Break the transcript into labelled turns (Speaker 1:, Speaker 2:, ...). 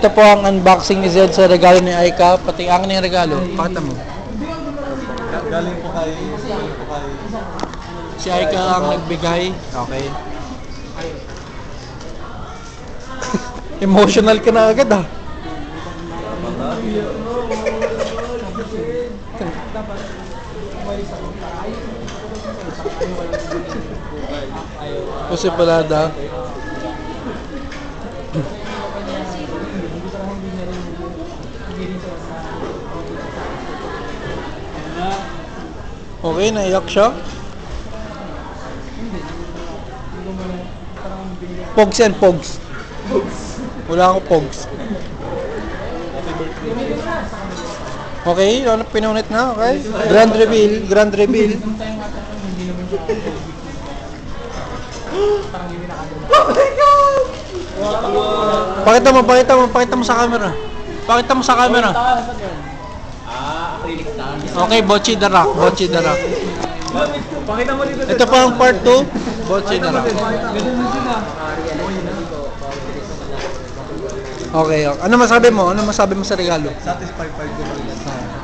Speaker 1: Ito po ang unboxing ni Zed sa regalo ni Aika. Pati ang ng regalo. Pakita mo.
Speaker 2: Galing po kay...
Speaker 1: Si Aika ang nagbigay. Okay. Emotional ka na agad ah. Kasi palada. Okay, naiyak siya. Pogs yan, pogs. Wala akong pogs. Okay, pinunit na, okay? Grand reveal, grand reveal. Pakita mo sa camera. Pakita mo sa camera. Okay, Bocchi the Rock, Bocchi the Rock.
Speaker 2: Pakita mo dito.
Speaker 1: Ito pa ang part 2, Bocchi the Rock. Okay, ano masabi mo? Ano masabi mo sa regalo?
Speaker 2: Satisfied pa rin.